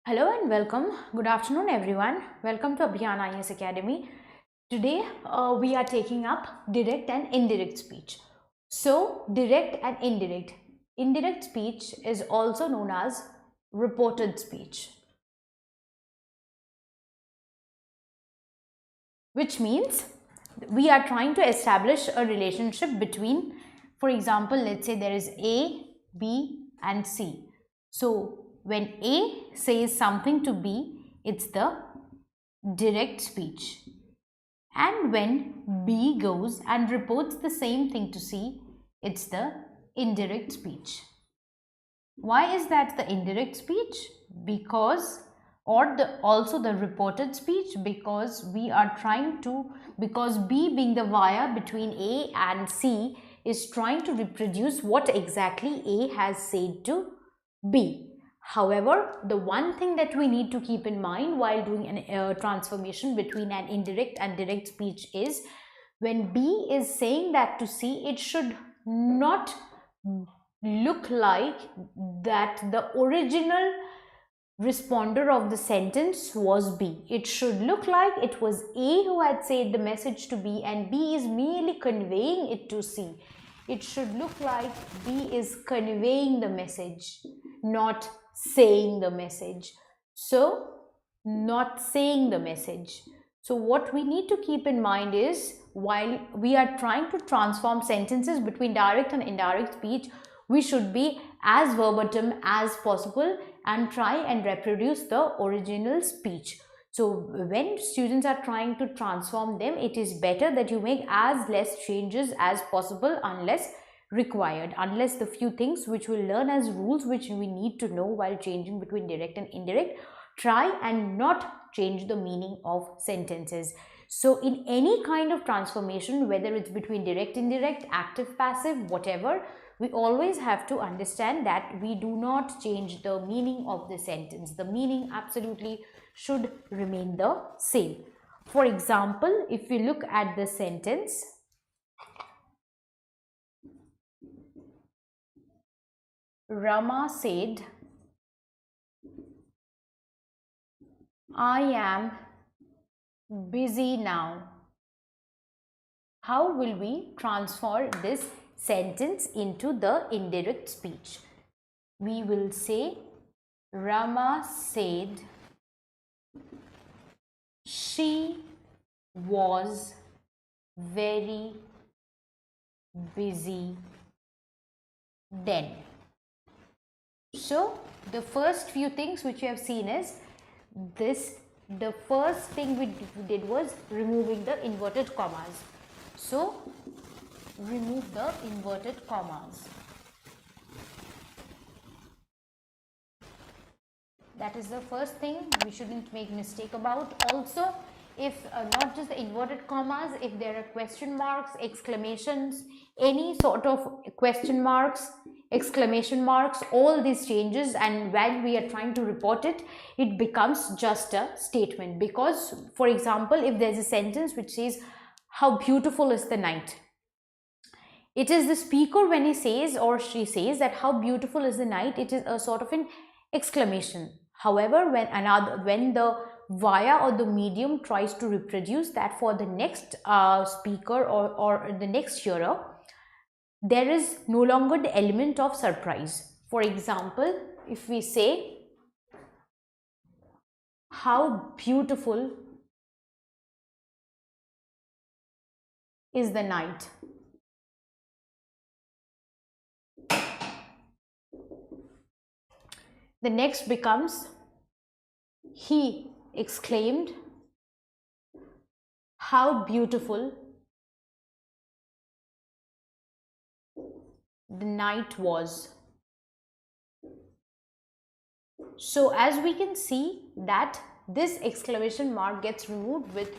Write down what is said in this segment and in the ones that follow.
Hello and welcome. Good afternoon, everyone. Welcome to Avyan IS Academy. Today, we are taking up direct and indirect speech. So, direct and indirect. Indirect speech is also known as reported speech, which means we are trying to establish a relationship between, for example, let's say there is A, B, and C. So, when A says something to B, it's the direct speech. And when B goes and reports the same thing to C, it's the indirect speech. Why is that the indirect speech? Because also the reported speech, because we are trying to, because B being the wire between A and C is trying to reproduce what exactly A has said to B. However, the one thing that we need to keep in mind while doing a transformation between an indirect and direct speech is when B is saying that to C, it should not look like that the original responder of the sentence was B. It should look like it was A who had said the message to B and B is merely conveying it to C. It should look like B is conveying the message, not saying the message. So, not saying the message. So, what we need to keep in mind is while we are trying to transform sentences between direct and indirect speech, we should be as verbatim as possible and try and reproduce the original speech. So when students are trying to transform them, it is better that you make as less changes as possible unless required, unless the few things which we learn as rules which we need to know while changing between direct and indirect. Try and not change the meaning of sentences. So in any kind of transformation, whether it's between direct, indirect, active, passive, whatever, we always have to understand that we do not change the meaning of the sentence. The meaning absolutely should remain the same. For example, if we look at the sentence, Rama said, I am busy now. How will we transfer this sentence into the indirect speech? We will say, Rama said she was very busy then. So the first few things which you have seen is this. The first thing we did was removing the inverted commas. So remove the inverted commas. That is the first thing we shouldn't make mistake about. Also, if not just the inverted commas, if there are question marks, exclamations, any sort of question marks, exclamation marks, all these changes, and when we are trying to report it, it becomes just a statement. Because, for example, if there's a sentence which says, how beautiful is the night, it is the speaker when he says or she says that how beautiful is the night, it is a sort of an exclamation. However, when the via or the medium tries to reproduce that for the next speaker or the next hearer, there is no longer the element of surprise. For example, if we say, how beautiful is the night, the next becomes, he exclaimed, how beautiful the night was. So as we can see that this exclamation mark gets removed with,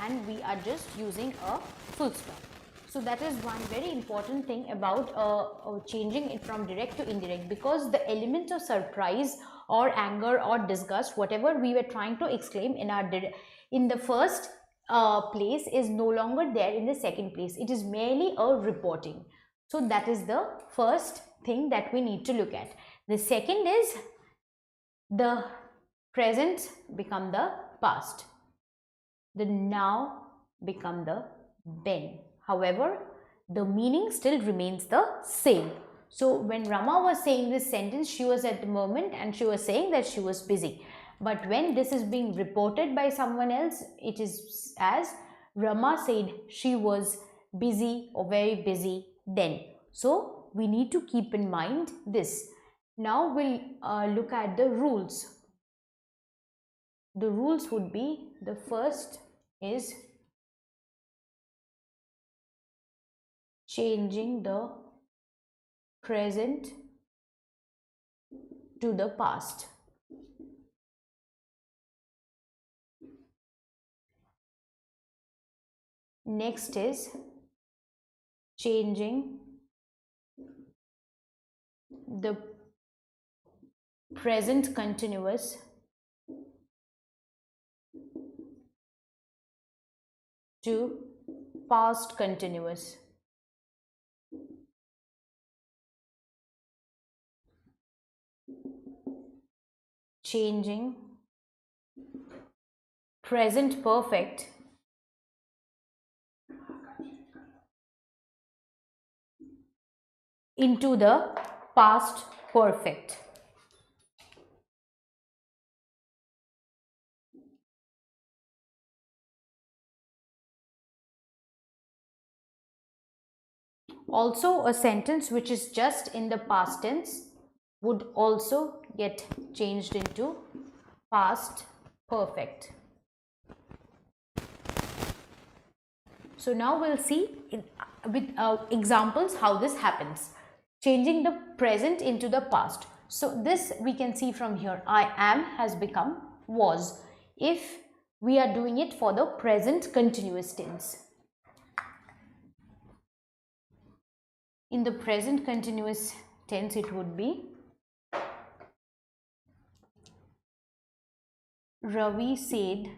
and we are just using a full stop. So that is one very important thing about changing it from direct to indirect, because the element of surprise or anger or disgust, whatever we were trying to exclaim in the first place, is no longer there in the second place. It is merely a reporting. So that is the first thing that we need to look at. The second is the present become the past. The now become the then. However, the meaning still remains the same. So when Rama was saying this sentence, she was at the moment and she was saying that she was busy. But when this is being reported by someone else, it is as Rama said she was busy or very busy then. So we need to keep in mind this. Now we'll look at the rules. The rules would be, the first is changing the present to the past. Next is changing the present continuous to past continuous. Changing present perfect into the past perfect. Also, a sentence which is just in the past tense would also get changed into past perfect. So now we'll see with examples how this happens. Changing the present into the past. So this we can see from here. I am has become was, if we are doing it for the present continuous tense. In the present continuous tense, it would be Ravi said,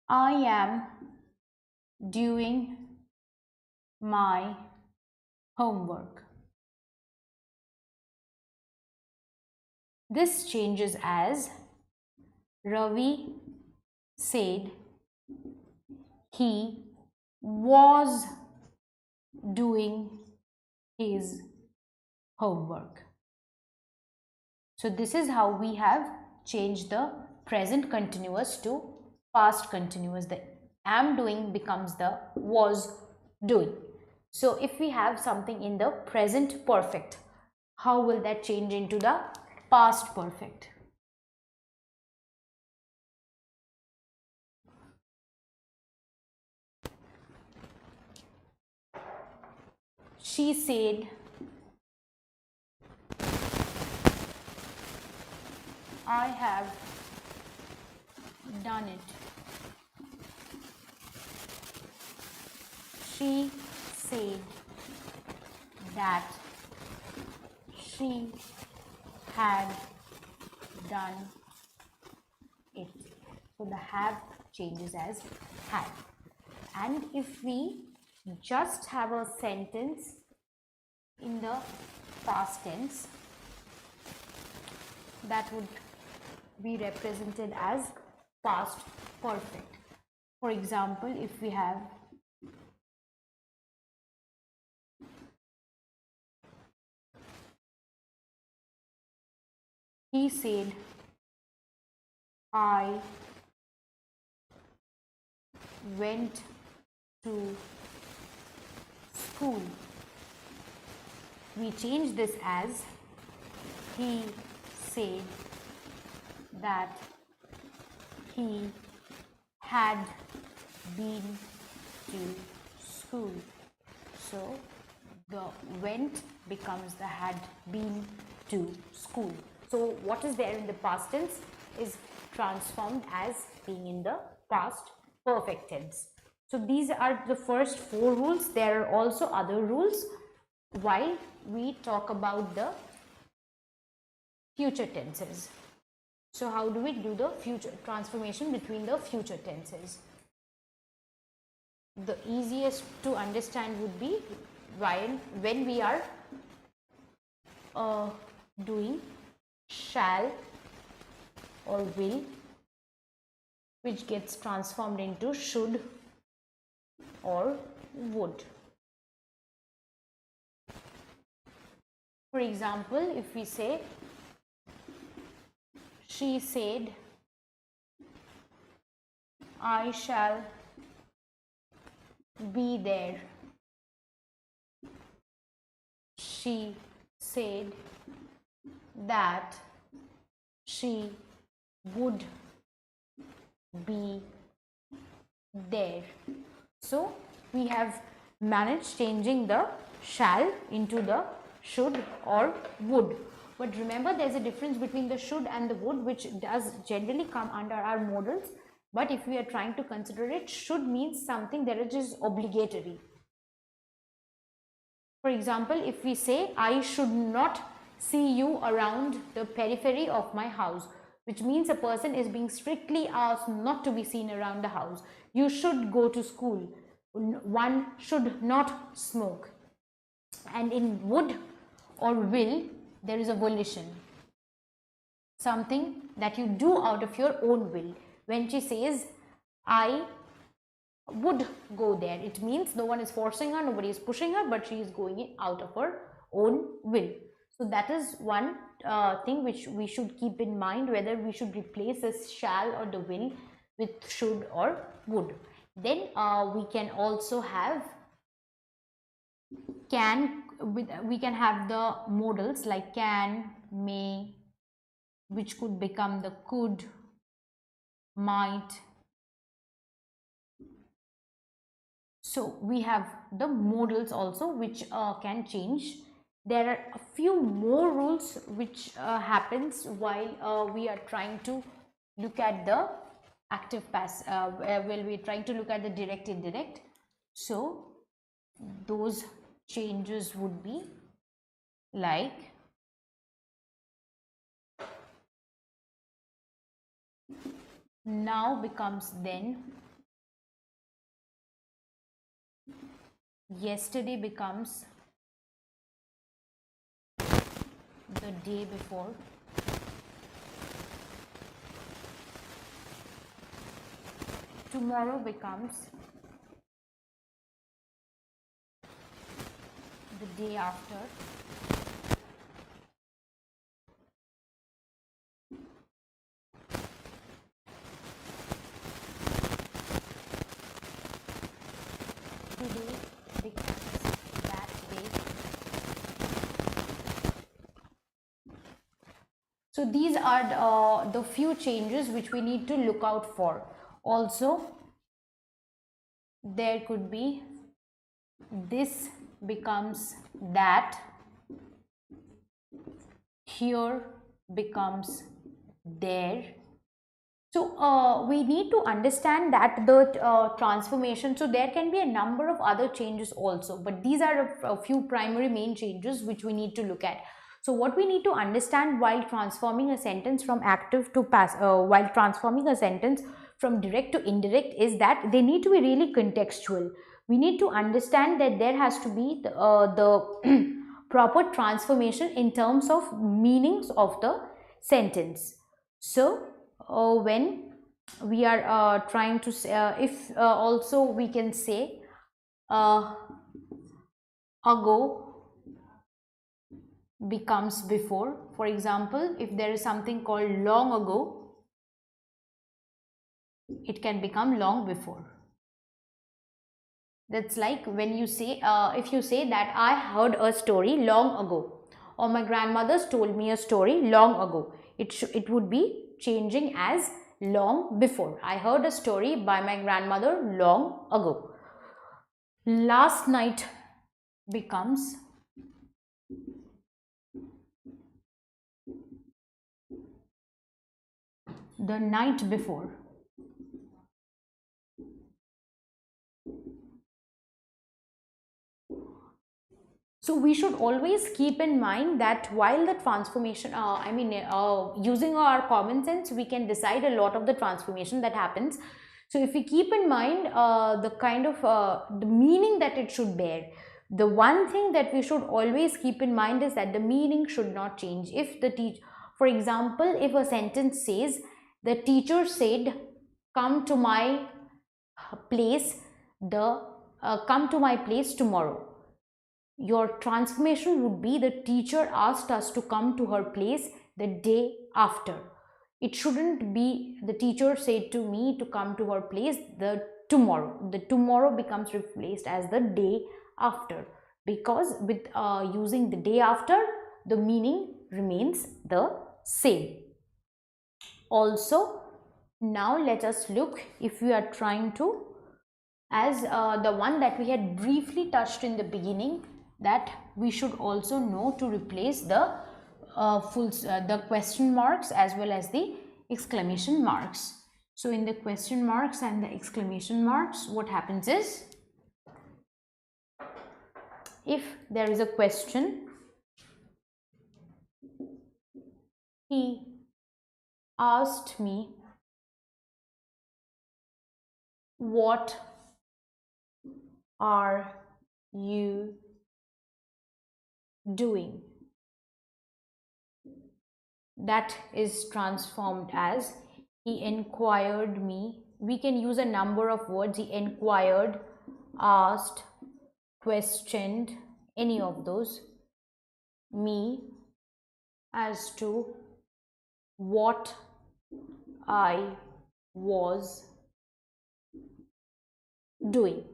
I am doing my homework. This changes as Ravi said he was doing his homework. So this is how we have changed the present continuous to past continuous. The am doing becomes the was doing. So if we have something in the present perfect, how will that change into the past perfect? She said, I have done it. She said that she had done it. So the have changes as had. And if we just have a sentence in the past tense, that would be represented as past perfect. For example, if we have he said, I went to school. We change this as he said that he had been to school. So the went becomes the had been to school. So what is there in the past tense is transformed as being in the past perfect tense. So these are the first 4 rules. There are also other rules while we talk about the future tenses. So how do we do the future transformation between the future tenses? The easiest to understand would be when we are doing shall or will, which gets transformed into should or would. For example, if we say, she said, I shall be there. She said that she would be there. So we have managed changing the shall into the should or would. But remember, there's a difference between the should and the would, which does generally come under our modals. But if we are trying to consider it, should means something that is just obligatory. For example, if we say, I should not see you around the periphery of my house, which means a person is being strictly asked not to be seen around the house. You should go to school. One should not smoke. And in would or will, there is a volition, something that you do out of your own will. When she says, I would go there, it means no one is forcing her, nobody is pushing her, but she is going out of her own will. So that is one thing which we should keep in mind, whether we should replace this shall or the will with should or would. Then we can also have can. We can have the modals like can, may, which could become the could, might. So we have the modals also, which can change. There are a few more rules which happens while we are trying to look at the active passive, while we are trying to look at the direct indirect. So those changes would be like now becomes then, yesterday becomes the day before, tomorrow becomes the day after, today becomes that day. So these are the few changes which we need to look out for. Also, there could be this becomes that, here becomes there. So we need to understand that the transformation, so there can be a number of other changes also, but these are a few primary main changes which we need to look at. So what we need to understand while transforming a sentence from active to passive, while transforming a sentence from direct to indirect, is that they need to be really contextual. We need to understand that there has to be the proper transformation in terms of meanings of the sentence. So when we are trying to say, if also we can say ago becomes before. For example, if there is something called long ago, it can become long before. That's like when you say, if you say that I heard a story long ago, or my grandmother's told me a story long ago, it would be changing as long before. I heard a story by my grandmother long ago. Last night becomes the night before. So we should always keep in mind that while the transformation, using our common sense, we can decide a lot of the transformation that happens. So if we keep in mind the kind of the meaning that it should bear, The one thing that we should always keep in mind is that the meaning should not change. If the teacher, for example, if a sentence says the teacher said come to my place come to my place tomorrow, your transformation would be the teacher asked us to come to her place the day after. It shouldn't be the teacher said to me to come to her place the tomorrow. The tomorrow becomes replaced as the day after, because with using the day after, the meaning remains the same. Also, now let us look if we are trying to, as the one that we had briefly touched in the beginning, that we should also know to replace the the question marks as well as the exclamation marks. So in the question marks and the exclamation marks, what happens is, if there is a question, he asked me what are you doing? That is transformed as he inquired me. We can use a number of words. He inquired, asked, questioned, any of those, me as to what I was doing.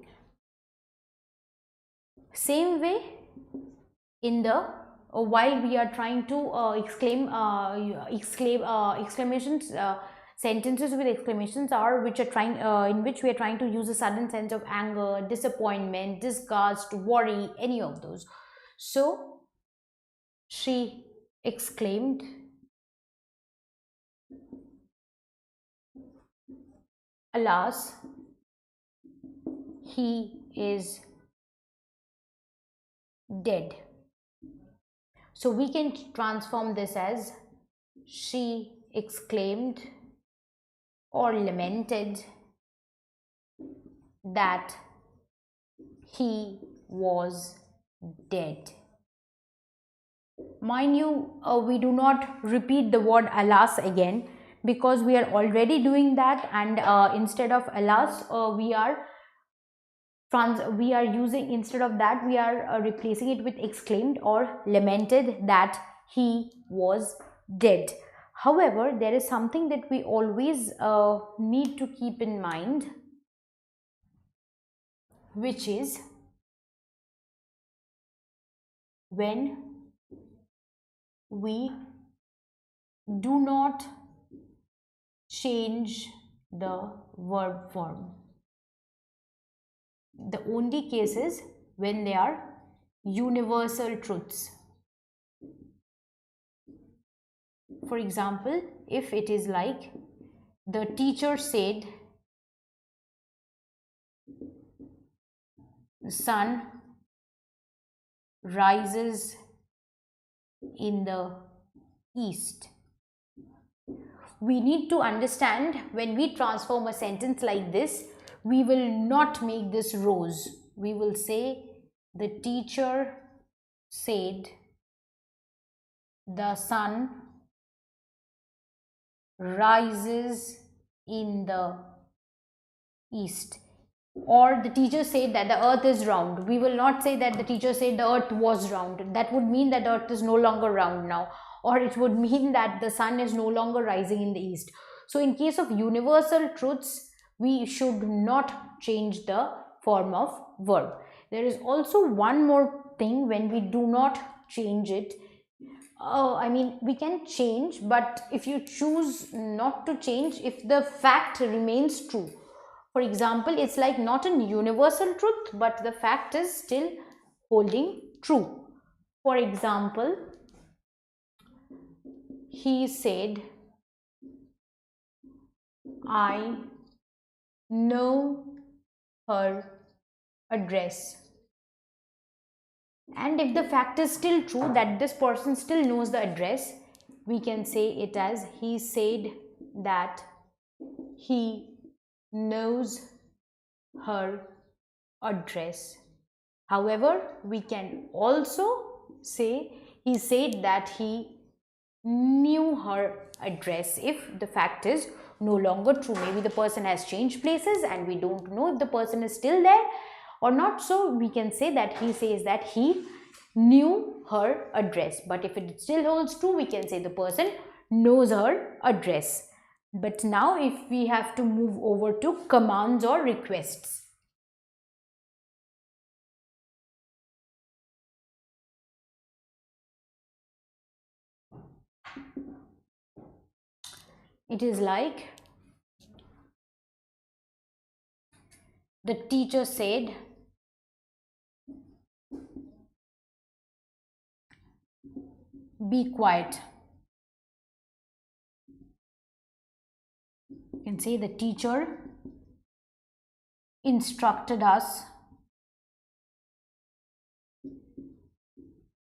Same way, in the while we are trying to exclamations, sentences with exclamations are which are trying in which we are trying to use a sudden sense of anger, disappointment, disgust, worry, any of those. So she exclaimed, alas, he is dead. So we can transform this as she exclaimed or lamented that he was dead. Mind you, we do not repeat the word alas again, because we are already doing that, and instead of alas we are using, instead of that we are replacing it with exclaimed or lamented that he was dead. However, there is something that we always need to keep in mind, which is when we do not change the verb form. The only case is when they are universal truths. For example, if it is like the teacher said the sun rises in the east. We need to understand, when we transform a sentence like this, we will not make this rose. We will say the teacher said the sun rises in the east. Or the teacher said that the earth is round. We will not say that the teacher said the earth was round. That would mean that the earth is no longer round now. Or it would mean that the sun is no longer rising in the east. So in case of universal truths, we should not change the form of verb. There is also one more thing when we do not change it. I mean, we can change, but if you choose not to change, if the fact remains true. For example, it's like not a universal truth, but the fact is still holding true. For example, he said, I know her address. And if the fact is still true, that this person still knows the address, we can say it as he said that he knows her address. However, we can also say he said that he knew her address if the fact is no longer true. Maybe the person has changed places and we don't know if the person is still there or not. So we can say that he says that he knew her address. But if it still holds true, we can say the person knows her address. But now if we have to move over to commands or requests. It is like the teacher said, be quiet. You can say the teacher instructed us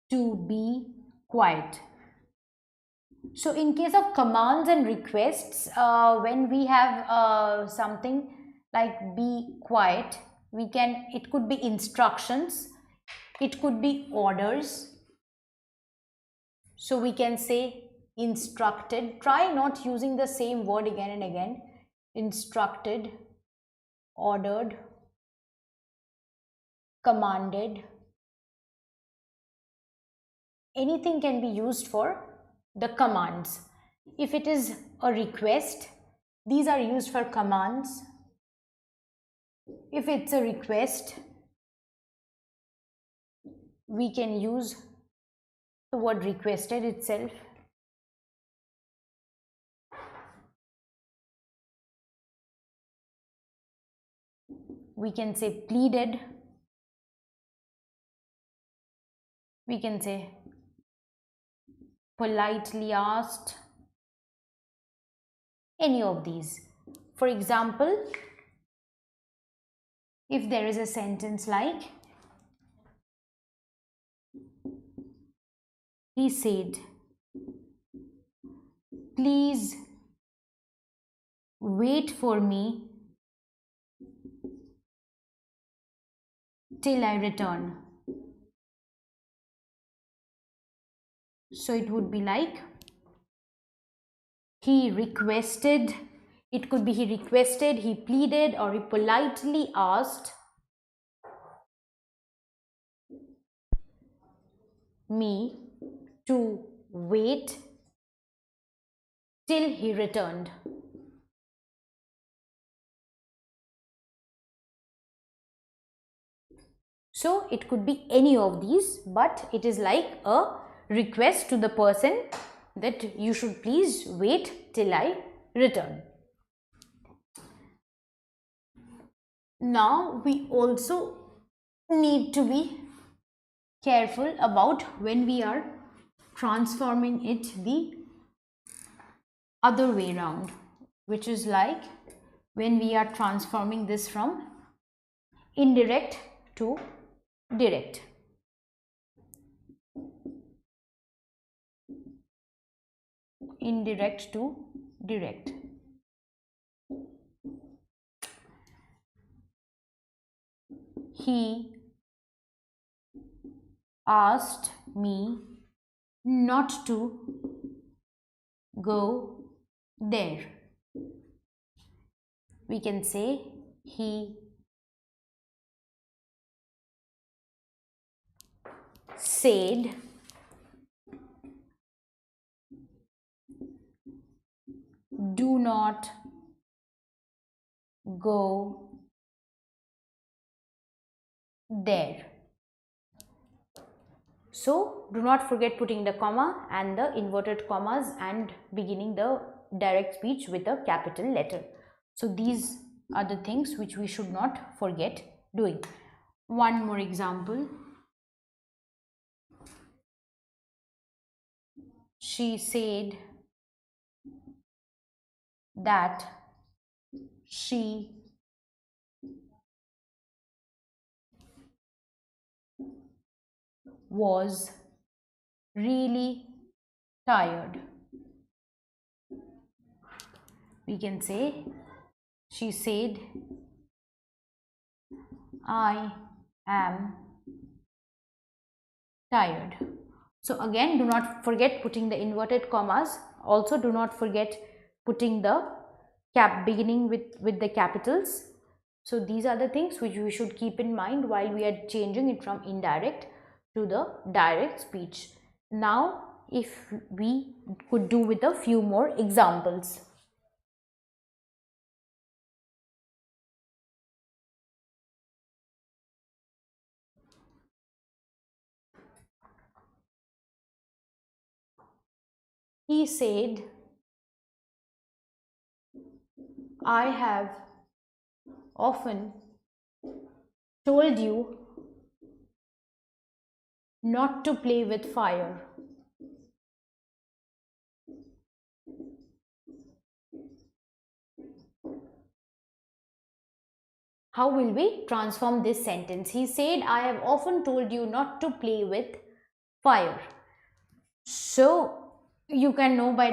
to be quiet. So in case of commands and requests, when we have something like be quiet, it could be instructions, it could be orders. So we can say instructed. Try not using the same word again and again. Instructed, ordered, commanded. Anything can be used for the commands. If it is a request, these are used for commands. If it's a request, we can use the word requested itself. We can say pleaded. We can say politely asked. Any of these. For example, if there is a sentence like, he said, please wait for me till I return. So it would be like, he requested, it could be he requested, he pleaded, or he politely asked me to wait till he returned. So it could be any of these, but it is like a request to the person that you should please wait till I return. Now we also need to be careful about when we are transforming it the other way around, which is like when we are transforming this from indirect to direct. Indirect to direct. He asked me not to go there. We can say he said do not go there. So do not forget putting the comma and the inverted commas and beginning the direct speech with a capital letter. So these are the things which we should not forget doing. One more example. She said that she was really tired. We can say she said I am tired. So again, do not forget putting the inverted commas. Also do not forget putting the beginning with the capitals. So these are the things which we should keep in mind while we are changing it from indirect to the direct speech. Now if we could do with a few more examples. He said, I have often told you not to play with fire. How will we transform this sentence? He said, I have often told you not to play with fire. So you can know by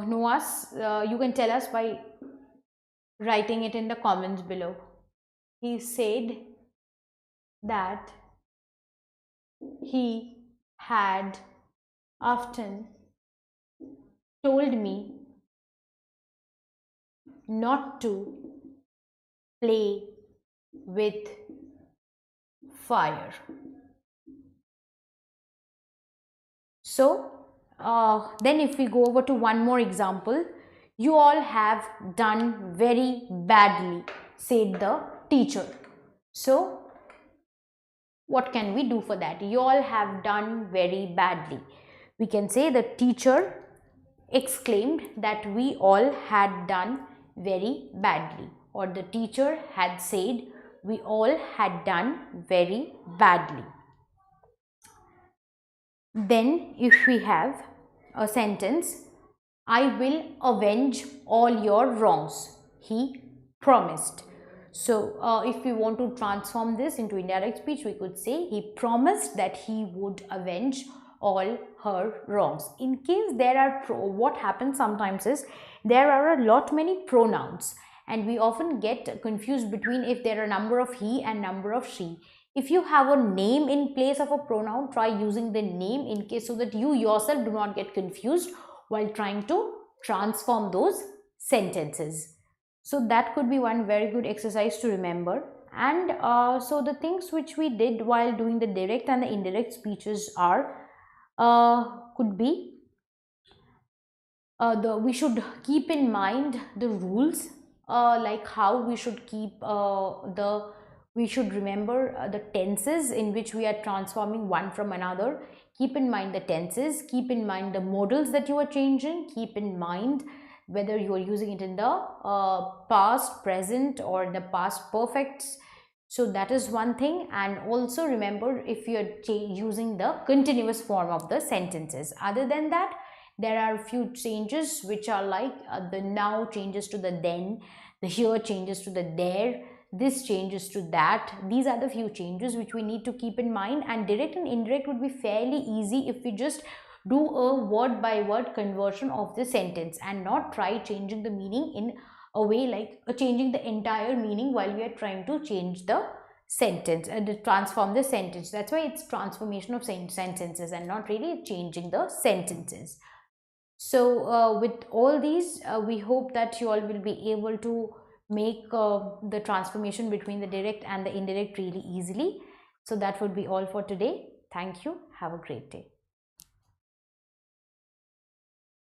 know us. You can tell us by writing it in the comments below. He said that he had often told me not to play with fire. So then if we go over to one more example, you all have done very badly, said the teacher. So what can we do for that? You all have done very badly. We can say the teacher exclaimed that we all had done very badly, or the teacher had said we all had done very badly. Then if we have a sentence, I will avenge all your wrongs, he promised. So if we want to transform this into indirect speech, we could say he promised that he would avenge all her wrongs. In case there are what happens sometimes is there are a lot many pronouns, and we often get confused between if there are a number of he and number of she. If you have a name in place of a pronoun, try using the name in case so that you yourself do not get confused while trying to transform those sentences. So that could be one very good exercise to remember. And so the things which we did while doing the direct and the indirect speeches are could be we should keep in mind the rules, like how we should keep we should remember the tenses in which we are transforming one from another. Keep in mind the tenses, keep in mind the modals that you are changing, keep in mind whether you are using it in the past, present, or the past perfects. So that is one thing. And also remember if you are using the continuous form of the sentences. Other than that, there are a few changes which are like the now changes to the then, the here changes to the there, this changes to that. These are the few changes which we need to keep in mind, and direct and indirect would be fairly easy if we just do a word by word conversion of the sentence and not try changing the meaning in a way like changing the entire meaning while we are trying to change the sentence and transform the sentence. That's why it's transformation of sentences and not really changing the sentences. So with all these, we hope that you all will be able to make the transformation between the direct and the indirect really easily. So that would be all for today. Thank you. Have a great day.